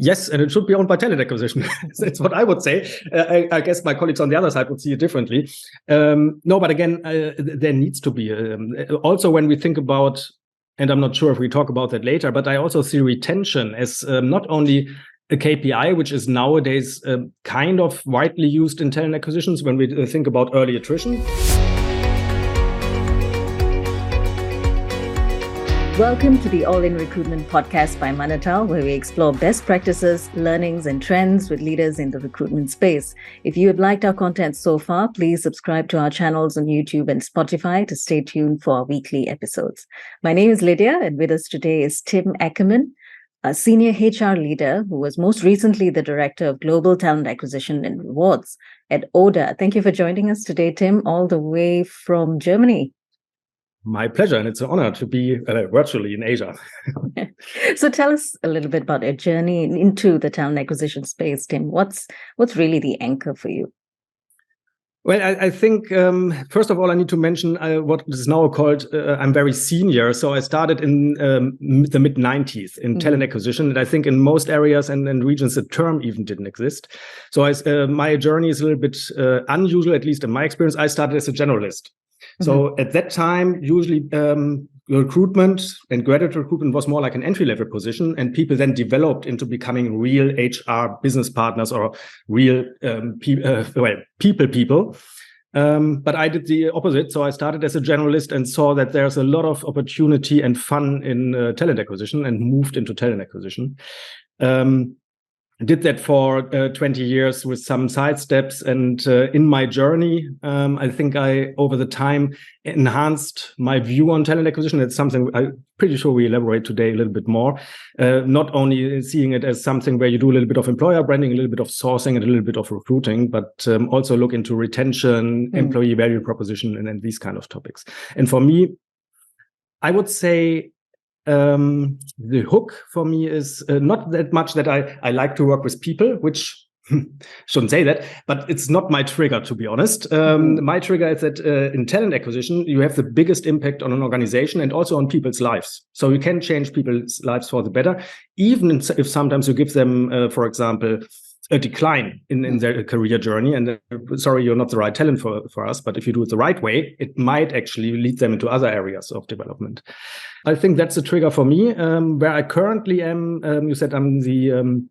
Yes, and it should be owned by talent acquisition. That's what I would say. I guess my colleagues on the other side would see it differently. No, but again, there needs to be. Also, when we think about, and I'm not sure if we talk about that later, but I also see retention as not only a KPI, which is nowadays kind of widely used in talent acquisitions when we think about early attrition. Welcome to the All In Recruitment podcast by Manatal, where we explore best practices, learnings, and trends with leaders in the recruitment space. If you have liked our content so far, please subscribe to our channels on YouTube and Spotify to stay tuned for our weekly episodes. My name is Lydia, and with us today is Tim Ackermann, a senior HR leader who was most recently the Director of Global Talent Acquisition and Rewards at ODA. Thank you for joining us today, Tim, all the way from Germany. My pleasure, and it's an honor to be virtually in Asia. So tell us a little bit about your journey into the talent acquisition space, Tim. What's really the anchor for you? Well, I think, first of all, I need to mention what is now called, I'm very senior. So I started in the mid-90s in talent acquisition. And I think in most areas and regions, the term even didn't exist. So my journey is a little bit unusual, at least in my experience. I started as a generalist. So at that time, usually recruitment and graduate recruitment was more like an entry-level position, and people then developed into becoming real HR business partners or real people. But I did the opposite. So I started as a generalist and saw that there's a lot of opportunity and fun in talent acquisition and moved into talent acquisition. Did that for 20 years with some side steps. And in my journey, I think I, over the time, enhanced my view on talent acquisition. It's something I'm pretty sure we elaborate today a little bit more. Not only seeing it as something where you do a little bit of employer branding, a little bit of sourcing, and a little bit of recruiting, but also look into retention, employee value proposition, and these kind of topics. And for me, I would say, the hook for me is not that much that I like to work with people, which shouldn't say that, but it's not my trigger, to be honest. My trigger is that in talent acquisition, you have the biggest impact on an organization and also on people's lives. So you can change people's lives for the better, even if sometimes you give them, for example, a decline in their career journey. And sorry, you're not the right talent for us, but if you do it the right way, it might actually lead them into other areas of development. I think that's a trigger for me. Where I currently am, you said I'm the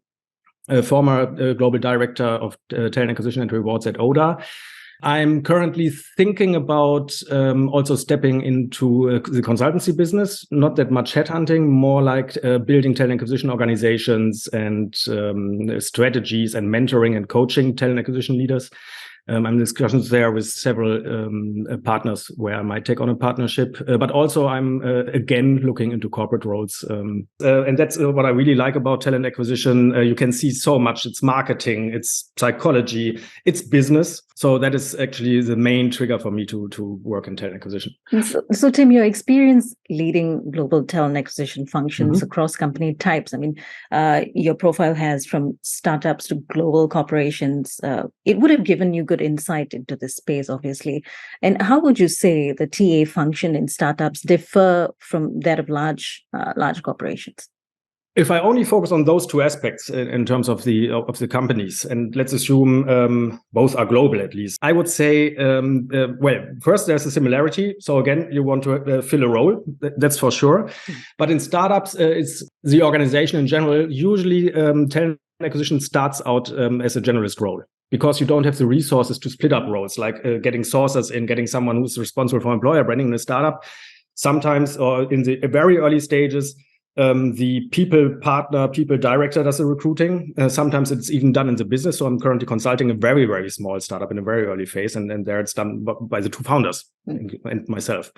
former global director of talent acquisition and rewards at ODA. I'm currently thinking about also stepping into the consultancy business, not that much headhunting, more like building talent acquisition organizations and strategies and mentoring and coaching talent acquisition leaders. I'm in discussions there with several partners where I might take on a partnership, but also I'm again looking into corporate roles. And that's what I really like about talent acquisition. You can see so much. It's marketing, it's psychology, it's business. So that is actually the main trigger for me to work in talent acquisition. So Tim, your experience leading global talent acquisition functions across company types. I mean, your profile has from startups to global corporations. It would have given you good insight into this space, obviously. And how would you say the TA function in startups differ from that of large corporations? If I only focus on those two aspects in terms of the companies, and let's assume both are global at least, I would say, well, first there's a similarity. So again, you want to fill a role, that's for sure. But in startups, it's the organization in general. Usually, talent acquisition starts out as a generalist role, because you don't have the resources to split up roles, like getting sourcers in, getting someone who's responsible for employer branding in a startup. Sometimes, or in the very early stages, the people director does the recruiting. Sometimes it's even done in the business. So I'm currently consulting a very, very small startup in a very early phase. And there it's done by the two founders and myself.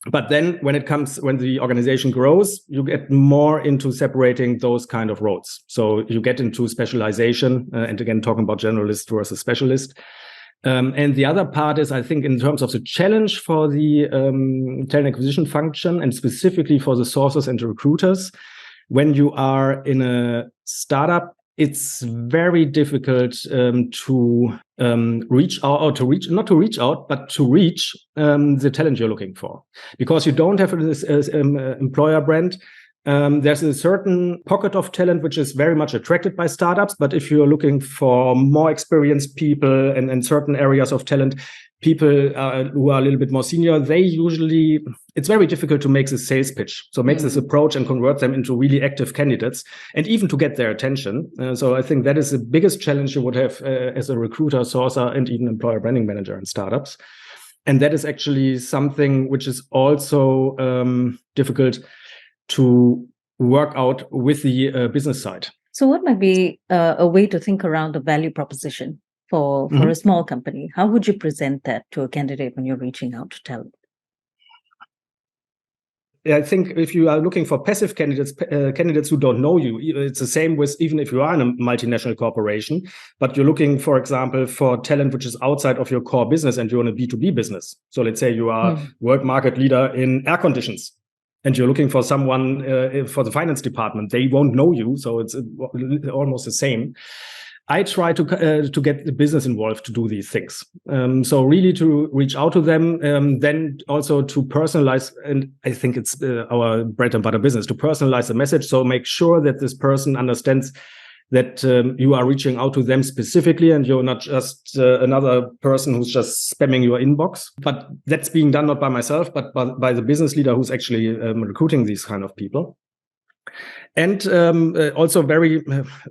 But then when the organization grows, you get more into separating those kind of roles. So you get into specialization, and again, talking about generalist versus specialist. And the other part is, I think, in terms of the challenge for the talent acquisition function, and specifically for the sources and the recruiters, when you are in a startup, it's very difficult to reach out, but to reach the talent you're looking for, because you don't have this employer brand. There's a certain pocket of talent which is very much attracted by startups. But if you're looking for more experienced people and certain areas of talent, people who are a little bit more senior, it's very difficult to make this sales pitch. So make this approach and convert them into really active candidates and even to get their attention. So I think that is the biggest challenge you would have as a recruiter, sourcer, and even employer branding manager in startups. And that is actually something which is also difficult to work out with the business side. So what might be a way to think around the value proposition for a small company? How would you present that to a candidate when you're reaching out to talent? I think if you are looking for passive candidates who don't know you, it's the same with even if you are in a multinational corporation, but you're looking, for example, for talent which is outside of your core business and you're in a B2B business. So let's say you are world market leader in air conditions and you're looking for someone for the finance department. They won't know you, so it's almost the same. I try to get the business involved to do these things. So really to reach out to them, then also to personalize, and I think it's our bread and butter business, to personalize the message. So make sure that this person understands that you are reaching out to them specifically and you're not just another person who's just spamming your inbox. But that's being done not by myself, but by the business leader who's actually recruiting these kind of people. And also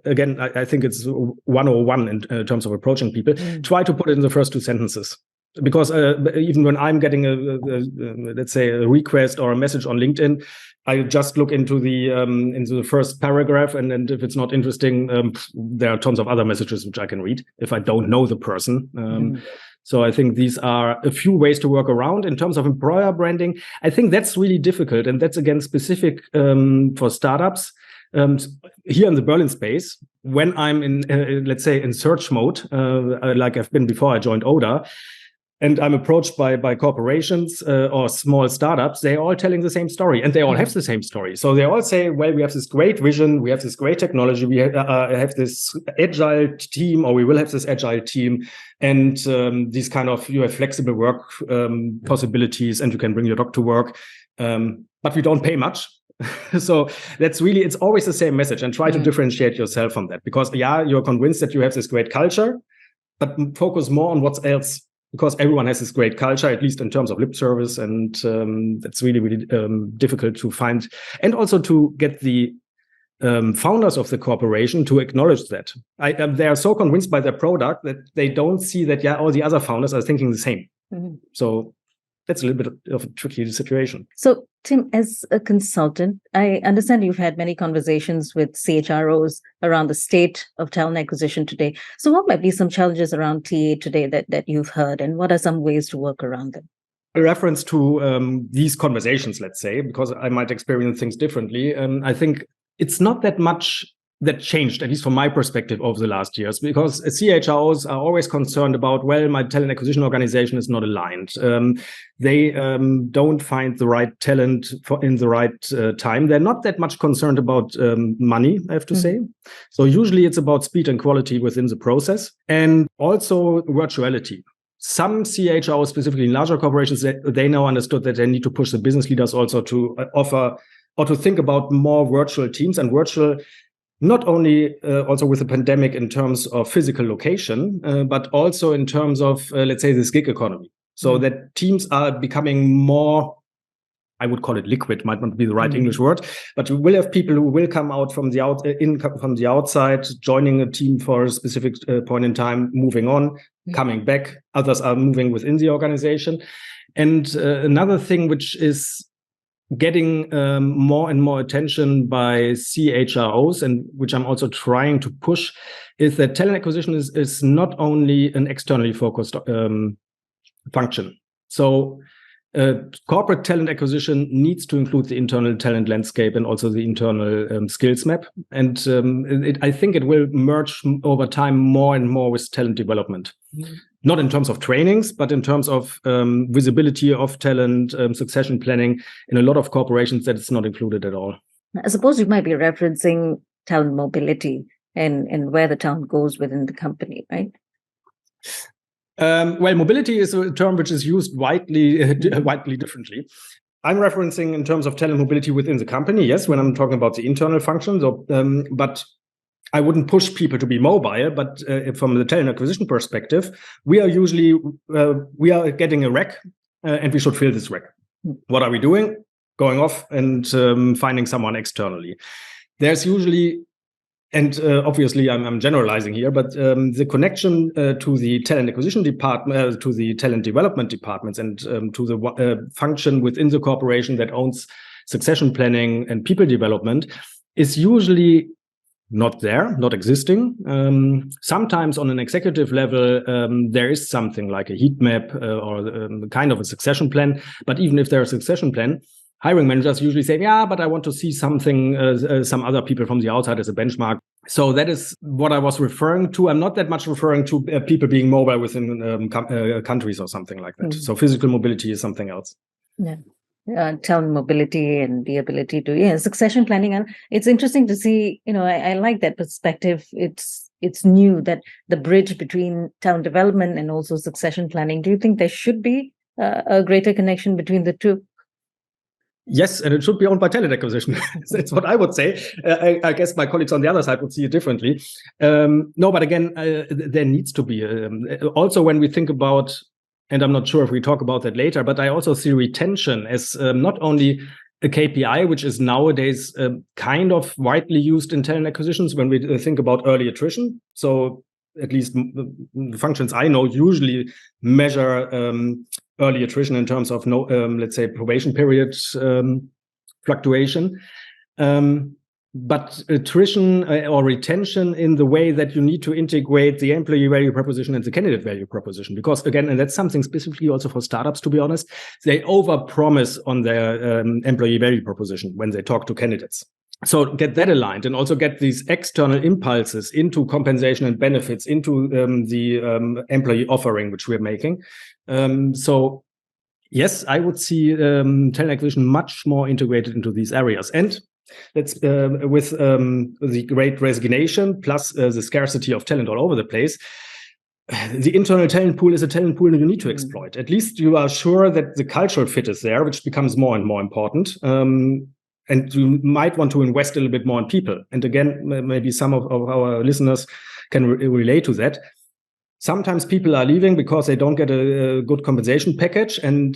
again, I think it's 101 in terms of approaching people. Try to put it in the first two sentences. Because even when I'm getting let's say a request or a message on LinkedIn, I just look into the first paragraph, and if it's not interesting, there are tons of other messages which I can read if I don't know the person. So I think these are a few ways to work around. In terms of employer branding, I think that's really difficult, and that's again specific for startups. Here in the Berlin space, when I'm in, let's say, in search mode, like I've been before I joined Oda, and I'm approached by corporations or small startups, they're all telling the same story, and they all have the same story. So they all say, well, we have this great vision, we have this great technology, we have this agile team, or we will have this agile team, and these kind of, you have flexible work possibilities, and you can bring your dog to work, but we don't pay much. So that's really, it's always the same message, and try to differentiate yourself from that, because you're convinced that you have this great culture, but focus more on what's else. Because everyone has this great culture, at least in terms of lip service, and that's really, really difficult to find. And also to get the founders of the corporation to acknowledge that. They are so convinced by their product that they don't see that, all the other founders are thinking the same. So that's a little bit of a tricky situation. So, Tim, as a consultant, I understand you've had many conversations with CHROs around the state of talent acquisition today. So what might be some challenges around TA today that you've heard, and what are some ways to work around them? A reference to these conversations, let's say, because I might experience things differently. I think it's not that much that changed, at least from my perspective, over the last years, because CHROs are always concerned about, well, my talent acquisition organization is not aligned. They don't find the right talent in the right time. They're not that much concerned about money, I have to say. So usually it's about speed and quality within the process, and also virtuality. Some CHROs, specifically in larger corporations, they now understood that they need to push the business leaders also to offer or to think about more virtual teams, and virtual not only also with the pandemic in terms of physical location, but also in terms of, let's say, this gig economy. So that teams are becoming more, I would call it liquid, might not be the right English word, but we will have people who will come out from the outside, joining a team for a specific point in time, moving on, coming back. Others are moving within the organization. And another thing which is getting more and more attention by CHROs, and which I'm also trying to push, is that talent acquisition is not only an externally focused function. So corporate talent acquisition needs to include the internal talent landscape and also the internal skills map. And I think it will merge over time more and more with talent development. Not in terms of trainings, but in terms of visibility of talent, succession planning. In a lot of corporations, that is not included at all. I suppose you might be referencing talent mobility and where the talent goes within the company, right? Well, mobility is a term which is used widely differently. I'm referencing in terms of talent mobility within the company, yes, when I'm talking about the internal functions, but I wouldn't push people to be mobile. But from the talent acquisition perspective, we are usually getting a rec, and we should fill this rec. What are we doing? Going off and finding someone externally. There's usually, and obviously I'm generalizing here, but the connection to the talent acquisition department, to the talent development departments, and to the function within the corporation that owns succession planning and people development is usually not there, not existing. Sometimes on an executive level, there is something like a heat map or kind of a succession plan. But even if there's a succession plan, hiring managers usually say, yeah, but I want to see something, some other people from the outside as a benchmark. So that is what I was referring to. I'm not that much referring to people being mobile within countries or something like that. So physical mobility is something else. Yeah. Talent mobility and the ability to succession planning. And it's interesting to see, I like that perspective. It's new, that the bridge between talent development and also succession planning. Do you think there should be a greater connection between the two? Yes, and it should be owned by talent acquisition. That's what I would say. I guess my colleagues on the other side would see it differently. No, but again, there needs to be. Also, when we think about, and I'm not sure if we talk about that later, but I also see retention as not only a KPI, which is nowadays kind of widely used in talent acquisitions when we think about early attrition. So at least the functions I know usually measure early attrition in terms of let's say probation period fluctuation. But attrition or retention in the way that you need to integrate the employee value proposition and the candidate value proposition. Because again, and that's something specifically also for startups, to be honest, they overpromise on their employee value proposition when they talk to candidates. So get that aligned and also get these external impulses into compensation and benefits, into the employee offering, which we're making. So yes, I would see talent acquisition much more integrated into these areas. And that's with the great resignation plus the scarcity of talent all over the place. The internal talent pool is a talent pool you need to exploit. At least you are sure that the cultural fit is there, which becomes more and more important. And you might want to invest a little bit more in people. And again, maybe some of our listeners can relate to that. Sometimes people are leaving because they don't get a good compensation package. And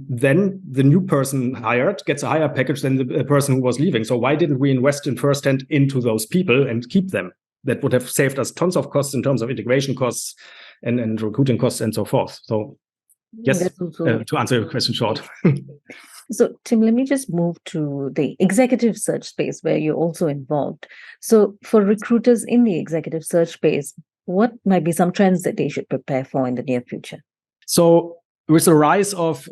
then the new person hired gets a higher package than the person who was leaving. So why didn't we invest in firsthand into those people and keep them? That would have saved us tons of costs in terms of integration costs and recruiting costs and so forth. So yes, to answer your question short. So, Tim, let me just move to the executive search space where you're also involved. So for recruiters in the executive search space, what might be some trends that they should prepare for in the near future? So with the rise of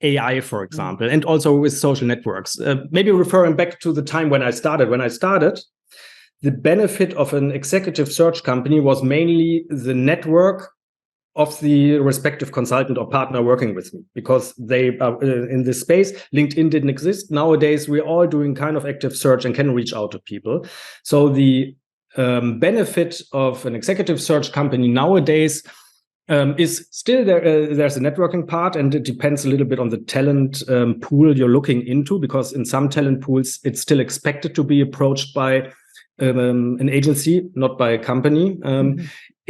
AI, for example, and also with social networks, maybe referring back to the time when I started. When I started, the benefit of an executive search company was mainly the network of the respective consultant or partner working with me, because they are in this space. LinkedIn didn't exist. Nowadays, we're all doing kind of active search and can reach out to people. So the benefit of an executive search company nowadays is still there. There's a networking part, and it depends a little bit on the talent pool you're looking into, because in some talent pools, it's still expected to be approached by an agency, not by a company.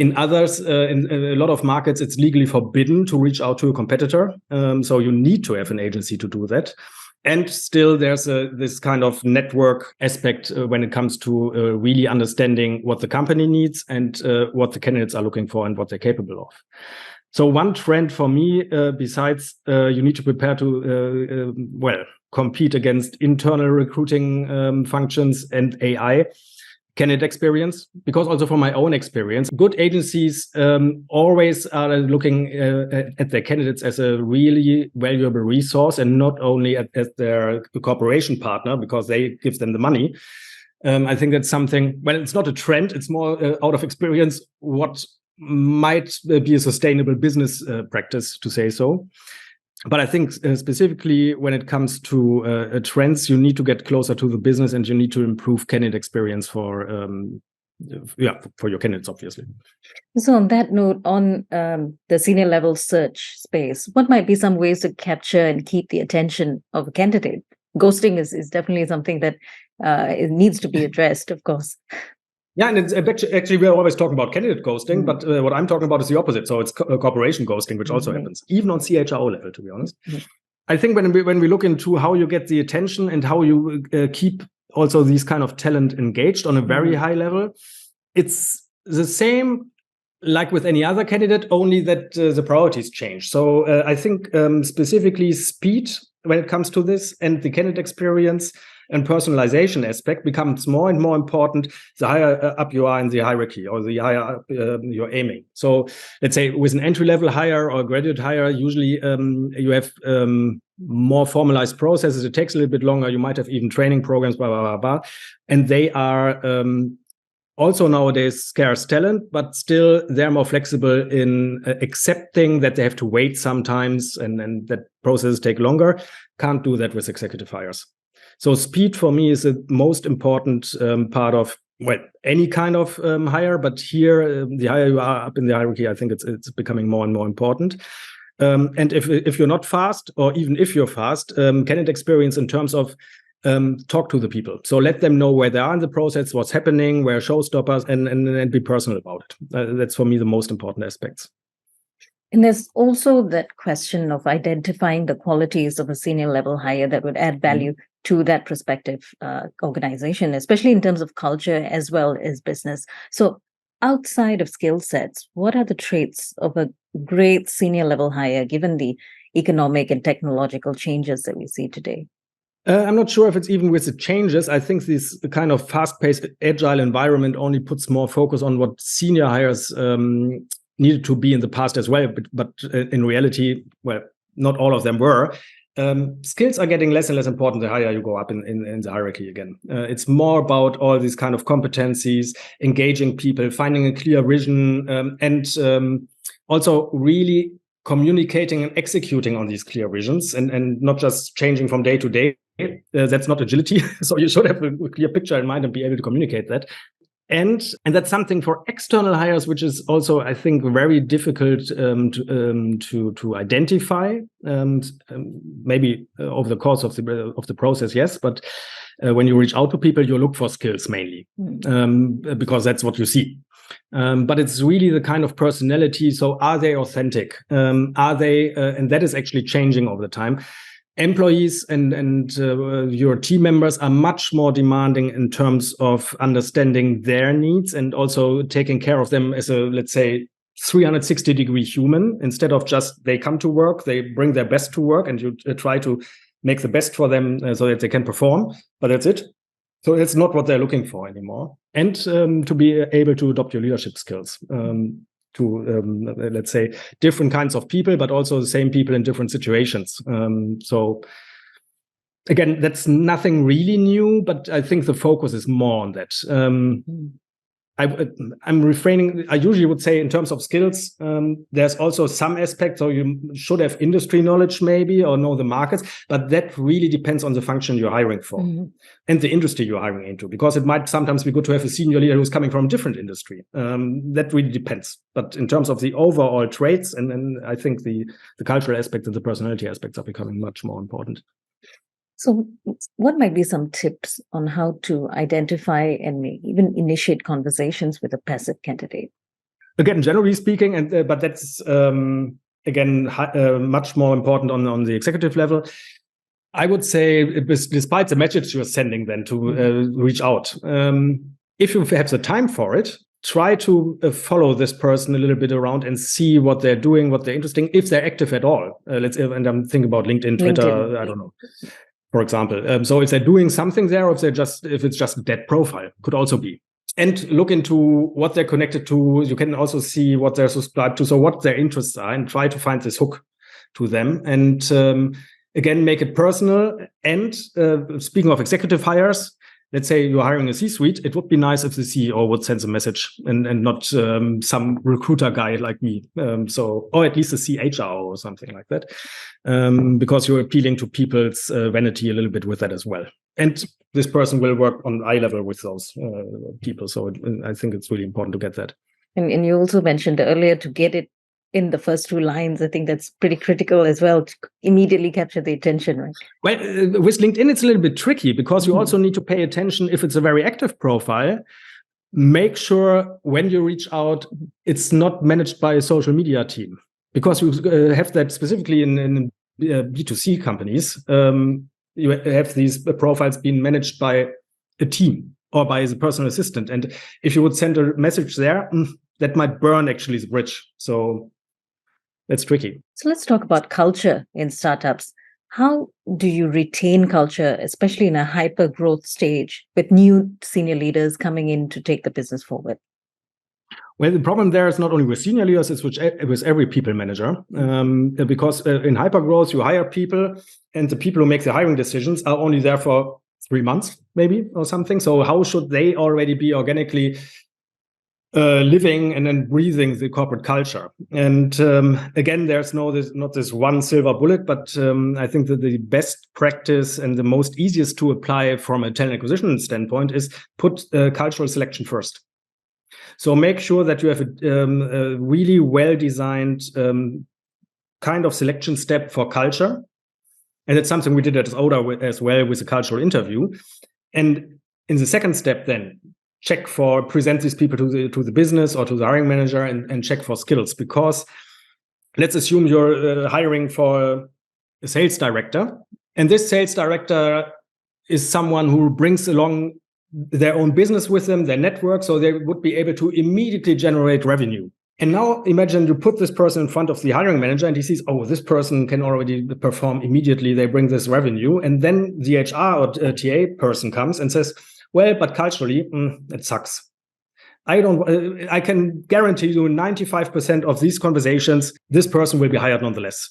In others, in a lot of markets, it's legally forbidden to reach out to a competitor. So you need to have an agency to do that. And still, there's this kind of network aspect when it comes to really understanding what the company needs and what the candidates are looking for and what they're capable of. So one trend for me, besides you need to prepare to, compete against internal recruiting functions and AI, candidate experience, because also from my own experience, good agencies always are looking at their candidates as a really valuable resource, and not only as their cooperation partner because they give them the money. I think that's something, well, it's not a trend, it's more out of experience what might be a sustainable business practice, to say so. But I think specifically when it comes to trends, you need to get closer to the business and you need to improve candidate experience for for your candidates, obviously. So on that note, on the senior level search space, what might be some ways to capture and keep the attention of a candidate? Ghosting is definitely something that it needs to be addressed, of course. Yeah, and it's actually we're always talking about candidate ghosting, but what I'm talking about is the opposite. So it's corporation ghosting, which also happens, even on CHRO level, to be honest. I think when we look into how you get the attention and how you keep also these kind of talent engaged on a very high level, it's the same like with any other candidate, only that the priorities change. So I think specifically speed when it comes to this, and the candidate experience and personalization aspect becomes more and more important the higher up you are in the hierarchy, or the higher up you're aiming. So let's say with an entry-level hire or graduate hire, usually you have more formalized processes. It takes a little bit longer. You might have even training programs, blah, blah, blah, blah. And they are also nowadays scarce talent, but still they're more flexible in accepting that they have to wait sometimes and that processes take longer. Can't do that with executive hires. So speed for me is the most important part of, well, any kind of hire, but here the higher you are up in the hierarchy, I think it's becoming more and more important. And if you're not fast, or even if you're fast, candidate experience in terms of talk to the people. So let them know where they are in the process, what's happening, where showstoppers, and be personal about it. That's for me the most important aspects. And there's also that question of identifying the qualities of a senior level hire that would add value to that prospective organization, especially in terms of culture as well as business. So outside of skill sets, what are the traits of a great senior level hire given the economic and technological changes that we see today? I'm not sure if it's even with the changes. I think this kind of fast-paced, agile environment only puts more focus on what senior hires needed to be in the past as well. But in reality, well, not all of them were. Skills are getting less and less important the higher you go up in the hierarchy again. It's more about all these kind of competencies, engaging people, finding a clear vision, and also really communicating and executing on these clear visions, and not just changing from day to day. That's not agility. So you should have a clear picture in mind and be able to communicate that. And that's something for external hires, which is also, I think, very difficult to identify. Maybe over the course of the process, yes, but when you reach out to people, you look for skills mainly, because that's what you see. But it's really the kind of personality. So are they authentic? Are they, and that is actually changing over the time. Employees and your team members are much more demanding in terms of understanding their needs and also taking care of them as a, let's say, 360-degree human, instead of just they come to work, they bring their best to work, and you try to make the best for them so that they can perform, but that's it. So it's not what they're looking for anymore. And to be able to adopt your leadership skills to, let's say, different kinds of people, but also the same people in different situations. So again, that's nothing really new, but I think the focus is more on that. I'm refraining. I usually would say in terms of skills, there's also some aspects. So you should have industry knowledge maybe, or know the markets, but that really depends on the function you're hiring for and the industry you're hiring into, because it might sometimes be good to have a senior leader who's coming from a different industry. That really depends. But in terms of the overall traits, and I think the cultural aspects and the personality aspects are becoming much more important. So what might be some tips on how to identify and even initiate conversations with a passive candidate? Again, generally speaking, but that's, again, much more important on the executive level. I would say, despite the message you're sending then to reach out, if you have the time for it, try to follow this person a little bit around and see what they're doing, what they're interesting, if they're active at all. And I'm thinking about LinkedIn, Twitter, I don't know. For example, so if they're doing something there, or if it's just a dead profile, could also be. And look into what they're connected to. You can also see what they're subscribed to, so what their interests are, and try to find this hook to them. And again, make it personal. And speaking of executive hires, let's say you're hiring a C-suite, it would be nice if the CEO would send a message and not some recruiter guy like me. Or at least a CHR or something like that, because you're appealing to people's vanity a little bit with that as well. And this person will work on eye level with those people. So I think it's really important to get that. And you also mentioned earlier to get it in the first 2 lines. I think that's pretty critical as well to immediately capture the attention, right? Well, with LinkedIn, it's a little bit tricky because you also need to pay attention if it's a very active profile. Make sure when you reach out, it's not managed by a social media team, because you have that specifically in B2C companies. You have these profiles being managed by a team or by the personal assistant. And if you would send a message there, that might burn actually the bridge. So that's tricky. So let's talk about culture in startups. How do you retain culture, especially in a hyper growth stage with new senior leaders coming in to take the business forward? Well, the problem there is not only with senior leaders, it's with every people manager. Because in hypergrowth, you hire people, and the people who make the hiring decisions are only there for 3 months, maybe, or something. So how should they already be organically living and then breathing the corporate culture? And again, there's not this one silver bullet, but I think that the best practice and the most easiest to apply from a talent acquisition standpoint is put cultural selection first. So make sure that you have a really well-designed kind of selection step for culture. And it's something we did at Oda as well with a cultural interview. And in the second step, then present these people to the business or to the hiring manager and check for skills. Because let's assume you're hiring for a sales director, and this sales director is someone who brings along their own business with them, their network, so they would be able to immediately generate revenue. And now imagine you put this person in front of the hiring manager and he sees, oh, this person can already perform immediately. They bring this revenue. And then the HR or TA person comes and says, well, but culturally, it sucks. I can guarantee you 95% of these conversations, this person will be hired nonetheless,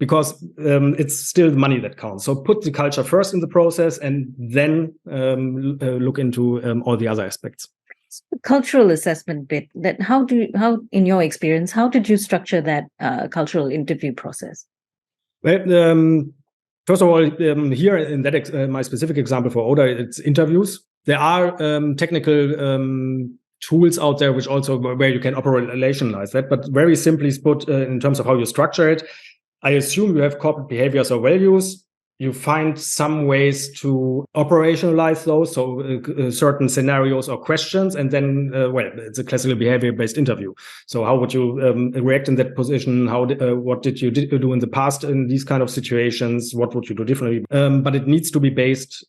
because it's still the money that counts. So put the culture first in the process and then look into all the other aspects. The cultural assessment bit, that how in your experience, how did you structure that cultural interview process? Well, first of all, here in that my specific example for Oda, it's interviews. There are technical tools out there which also where you can operationalize that, but very simply put, in terms of how you structure it, I assume you have corporate behaviors or values. You find some ways to operationalize those, so certain scenarios or questions, and then, it's a classical behavior-based interview. So how would you react in that position? What did you do in the past in these kind of situations? What would you do differently? But it needs to be based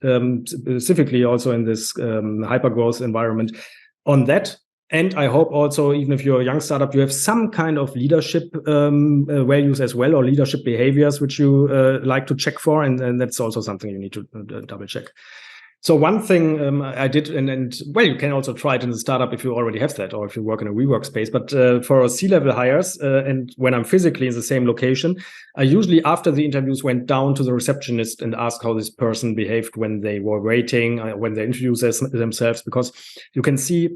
specifically also in this hyper-growth environment on that. And I hope also, even if you're a young startup, you have some kind of leadership values as well, or leadership behaviors, which you like to check for. And that's also something you need to double check. So one thing I did, and you can also try it in the startup if you already have that, or if you work in a WeWork space. But for C-level hires, and when I'm physically in the same location, I usually, after the interviews, went down to the receptionist and asked how this person behaved when they were waiting, when they introduced themselves, because you can see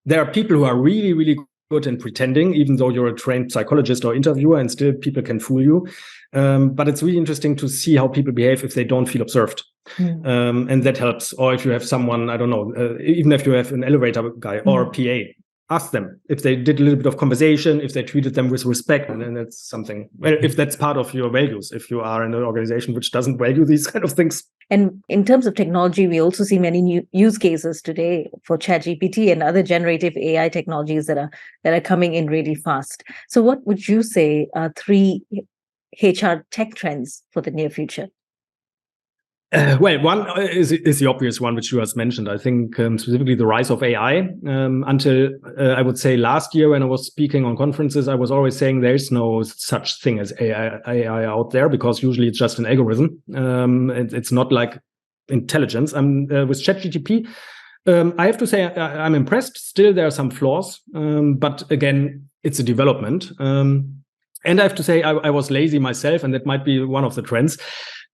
there are people who are really, really good in pretending, even though you're a trained psychologist or interviewer, and still people can fool you. But it's really interesting to see how people behave if they don't feel observed. And that helps. Or if you have someone, I don't know, even if you have an elevator guy or a PA, ask them if they did a little bit of conversation, if they treated them with respect. And then that's something, if that's part of your values, if you are in an organization which doesn't value these kind of things. And in terms of technology, we also see many new use cases today for ChatGPT and other generative AI technologies that are coming in really fast. So what would you say are 3 HR tech trends for the near future? One is the obvious one, which you has mentioned. I think specifically the rise of AI. Until I would say last year when I was speaking on conferences, I was always saying there is no such thing as AI out there, because usually it's just an algorithm. It's not like intelligence. With ChatGPT, I have to say I'm impressed. Still, there are some flaws, but again, it's a development. And I have to say I was lazy myself, and that might be one of the trends.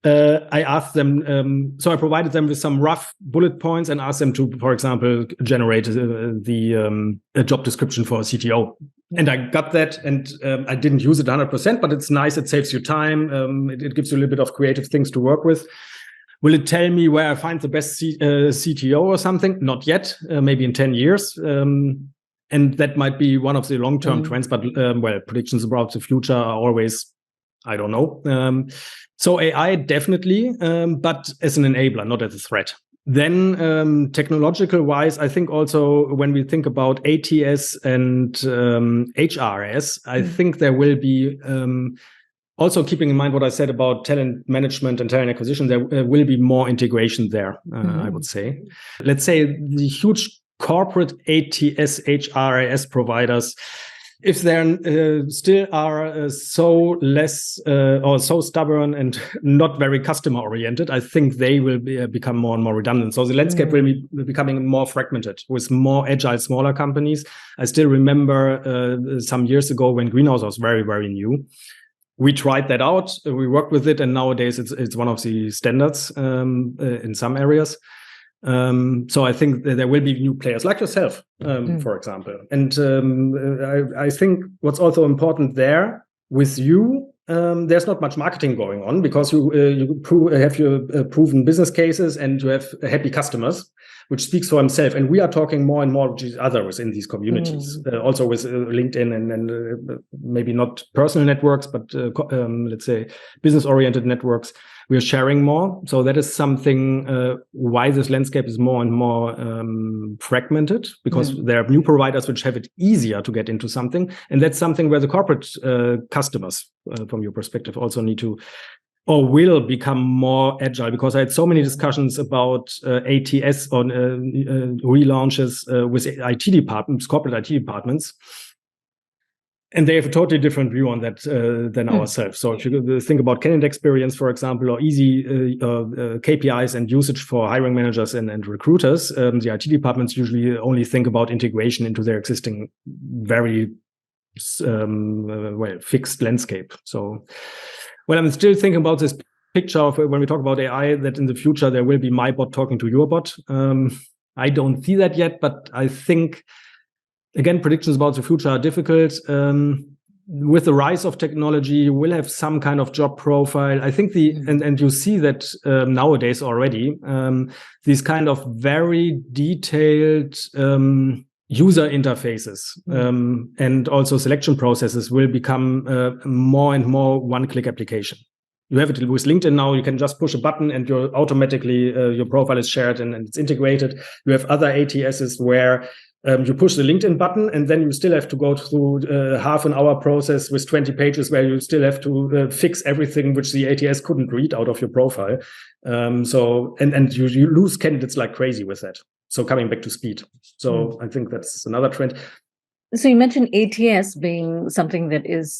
I asked them, so I provided them with some rough bullet points and asked them to, for example, generate a job description for a CTO. And I got that, and I didn't use it 100%, but it's nice. It saves you time. It gives you a little bit of creative things to work with. Will it tell me where I find the best CTO or something? Not yet, maybe in 10 years. And that might be one of the long-term trends, but predictions about the future are always, I don't know. So AI definitely, but as an enabler, not as a threat. Then technological-wise, I think also when we think about ATS and HRS, I think there will be, also keeping in mind what I said about talent management and talent acquisition, there will be more integration there, I would say. Let's say the huge corporate ATS, HRS providers, if they still are so less or so stubborn and not very customer oriented, I think they will become more and more redundant. So the landscape will be becoming more fragmented with more agile, smaller companies. I still remember some years ago when Greenhouse was very, very new. We tried that out. We worked with it, and nowadays it's one of the standards in some areas. So I think there will be new players like yourself, for example. And I think what's also important there with you, there's not much marketing going on because you have your proven business cases and you have happy customers, which speaks for himself. And we are talking more and more with each other within these communities, also with LinkedIn and maybe not personal networks, but let's say business-oriented networks. We are sharing more. So that is something why this landscape is more and more fragmented, because there are new providers which have it easier to get into something. And that's something where the corporate customers, from your perspective, also need to or will become more agile, because I had so many discussions about ATS on relaunches with IT departments, corporate IT departments. And they have a totally different view on that than ourselves. So if you think about candidate experience, for example, or easy KPIs and usage for hiring managers and recruiters, the IT departments usually only think about integration into their existing very fixed landscape. So, I'm still thinking about this picture of when we talk about AI, that in the future there will be my bot talking to your bot. I don't see that yet, but I think, again, predictions about the future are difficult. With the rise of technology, you will have some kind of job profile. I think and you see that nowadays already, these kind of very detailed user interfaces and also selection processes will become more and more one-click application. You have it with LinkedIn now. You can just push a button and you're automatically your profile is shared and it's integrated. You have other ATSs where you push the LinkedIn button and then you still have to go through half an hour process with 20 pages where you still have to fix everything which the ATS couldn't read out of your profile. So you lose candidates like crazy with that. So coming back to speed. So I think that's another trend. So you mentioned ATS being something that is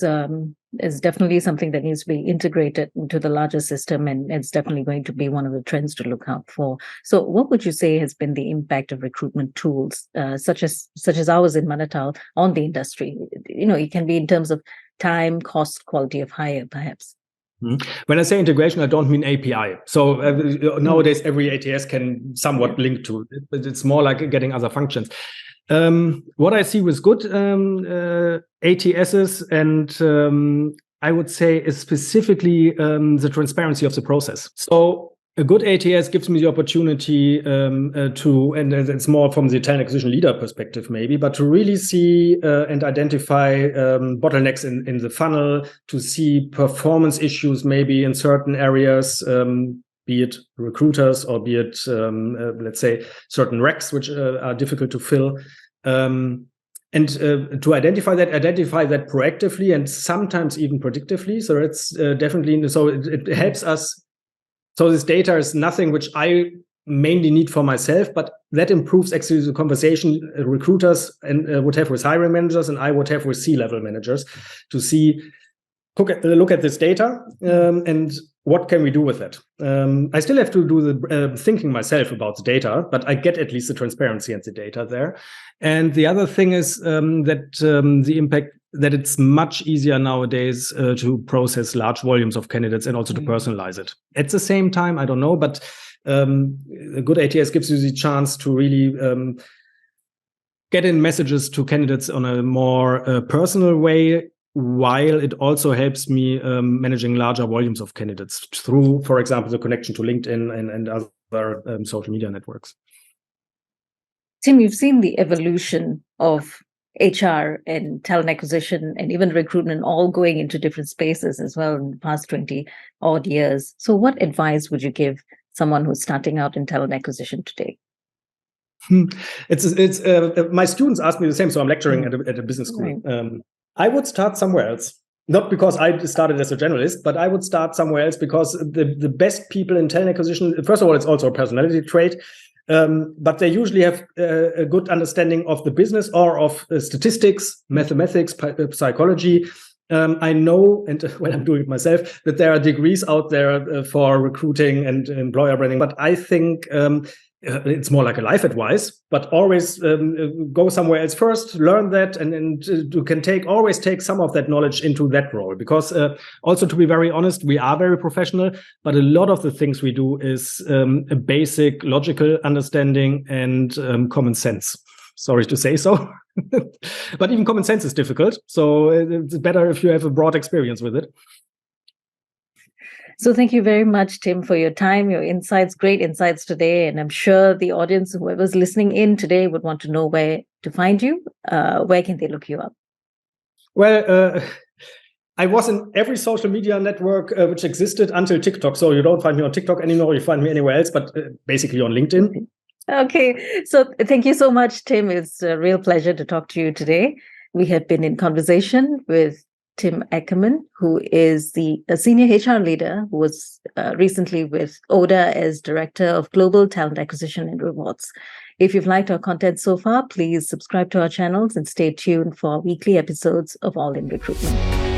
definitely something that needs to be integrated into the larger system, and it's definitely going to be one of the trends to look out for. So what would you say has been the impact of recruitment tools, such as ours in Manatal, on the industry? You know, it can be in terms of time, cost, quality of hire, perhaps. When I say integration, I don't mean API. So nowadays, every ATS can somewhat link to it, but it's more like getting other functions. What I see with good ATSs, and I would say is specifically the transparency of the process. So a good ATS gives me the opportunity to, and it's more from the talent acquisition leader perspective maybe, but to really see and identify bottlenecks in the funnel, to see performance issues maybe in certain areas, be it recruiters or be it, let's say, certain recs which are difficult to fill. And to identify that proactively and sometimes even predictively. So it's definitely, so it helps us. So this data is nothing which I mainly need for myself, but that improves actually the conversation recruiters and would have with hiring managers, and I would have with C-level managers to see, look at this data and what can we do with it. I still have to do the thinking myself about the data, but I get at least the transparency and the data there. And the other thing is that the impact that it's much easier nowadays to process large volumes of candidates and also to personalize it. At the same time, I don't know, but a good ATS gives you the chance to really get in messages to candidates on a more personal way, while it also helps me managing larger volumes of candidates through, for example, the connection to LinkedIn and other social media networks. Tim, you've seen the evolution of HR and talent acquisition and even recruitment all going into different spaces as well in the past 20 odd years. So what advice would you give someone who's starting out in talent acquisition today? It's my students ask me the same. So I'm lecturing at a business school. Right. I would start somewhere else. Not because I started as a generalist, but I would start somewhere else because the best people in talent acquisition, first of all, it's also a personality trait. But they usually have a good understanding of the business or of statistics, mathematics, psychology. I know, and when I'm doing it myself, that there are degrees out there for recruiting and employer branding. But I think it's more like a life advice, but always go somewhere else first, learn that, and you can always take some of that knowledge into that role. Because also, to be very honest, we are very professional, but a lot of the things we do is a basic logical understanding and common sense. Sorry to say so, but even common sense is difficult. So it's better if you have a broad experience with it. So thank you very much, Tim, for your time, your insights, great insights today. And I'm sure the audience, whoever's listening in today, would want to know where to find you. Where can they look you up? Well, I was in every social media network which existed until TikTok. So you don't find me on TikTok anymore. You find me anywhere else, but basically on LinkedIn. Okay. So thank you so much, Tim. It's a real pleasure to talk to you today. We have been in conversation with Tim Ackermann, who is a senior HR leader who was recently with Oda as Director of Global Talent Acquisition and Rewards. If you've liked our content so far, please subscribe to our channels and stay tuned for weekly episodes of All in Recruitment.